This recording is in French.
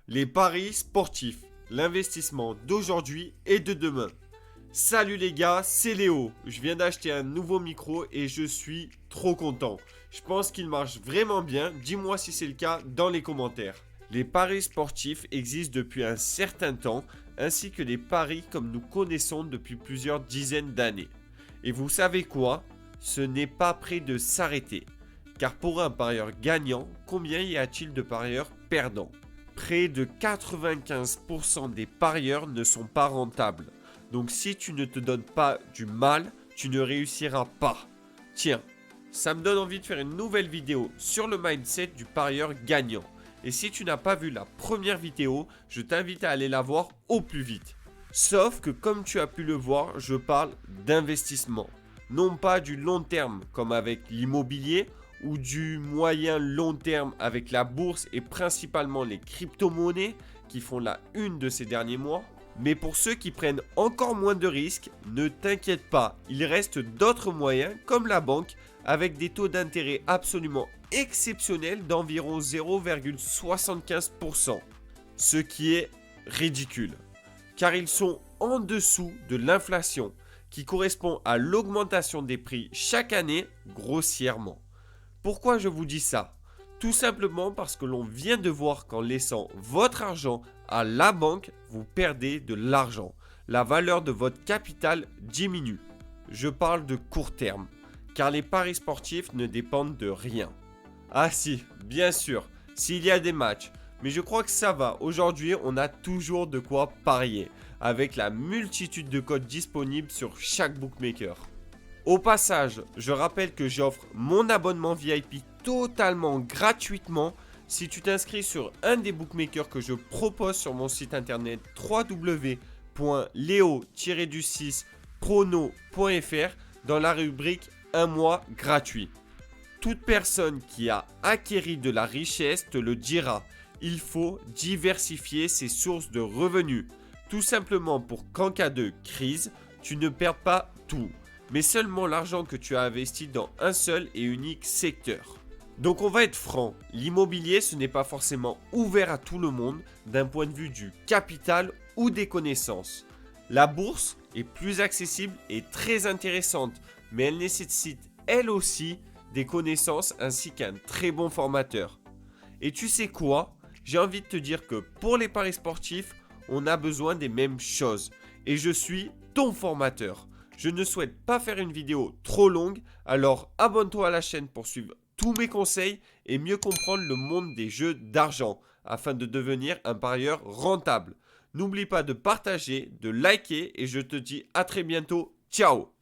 Les paris sportifs, l'investissement d'aujourd'hui et de demain. Salut les gars, c'est Léo. Je viens d'acheter un nouveau micro et je suis trop content. Je pense qu'il marche vraiment bien. Dis-moi si c'est le cas dans les commentaires. Les paris sportifs existent depuis un certain temps, ainsi que les paris comme nous connaissons depuis plusieurs dizaines d'années. Et vous savez quoi? Ce n'est pas près de s'arrêter. Car pour un parieur gagnant, combien y a-t-il de parieurs perdants? Près de 95% des parieurs ne sont pas rentables. Donc si tu ne te donnes pas du mal, tu ne réussiras pas. Tiens, ça me donne envie de faire une nouvelle vidéo sur le mindset du parieur gagnant. Et si tu n'as pas vu la première vidéo, je t'invite à aller la voir au plus vite. Sauf que comme tu as pu le voir, je parle d'investissement. Non pas du long terme comme avec l'immobilier ou du moyen long terme avec la bourse et principalement les crypto-monnaies qui font la une de ces derniers mois. Mais pour ceux qui prennent encore moins de risques, ne t'inquiète pas, il reste d'autres moyens comme la banque avec des taux d'intérêt absolument exceptionnels d'environ 0,75%. Ce qui est ridicule, car ils sont en dessous de l'inflation qui correspond à l'augmentation des prix chaque année grossièrement. Pourquoi je vous dis ça? Tout simplement parce que l'on vient de voir qu'en laissant votre argent à la banque, vous perdez de l'argent. La valeur de votre capital diminue. Je parle de court terme, car les paris sportifs ne dépendent de rien. Ah si, bien sûr, s'il y a des matchs, mais je crois que ça va. Aujourd'hui, on a toujours de quoi parier, avec la multitude de codes disponibles sur chaque bookmaker. Au passage, je rappelle que j'offre mon abonnement VIP totalement gratuitement si tu t'inscris sur un des bookmakers que je propose sur mon site internet www.leo-du6prono.fr dans la rubrique 1 mois gratuit. Toute personne qui a acquéri de la richesse te le dira. Il faut diversifier ses sources de revenus, tout simplement pour qu'en cas de crise, tu ne perdes pas tout, mais seulement l'argent que tu as investi dans un seul et unique secteur. Donc on va être franc, l'immobilier ce n'est pas forcément ouvert à tout le monde d'un point de vue du capital ou des connaissances. La bourse est plus accessible et très intéressante, mais elle nécessite elle aussi des connaissances ainsi qu'un très bon formateur. Et tu sais quoi? J'ai envie de te dire que pour les paris sportifs, on a besoin des mêmes choses. Et je suis ton formateur. Je ne souhaite pas faire une vidéo trop longue, alors abonne-toi à la chaîne pour suivre tous mes conseils et mieux comprendre le monde des jeux d'argent afin de devenir un parieur rentable. N'oublie pas de partager, de liker et je te dis à très bientôt. Ciao!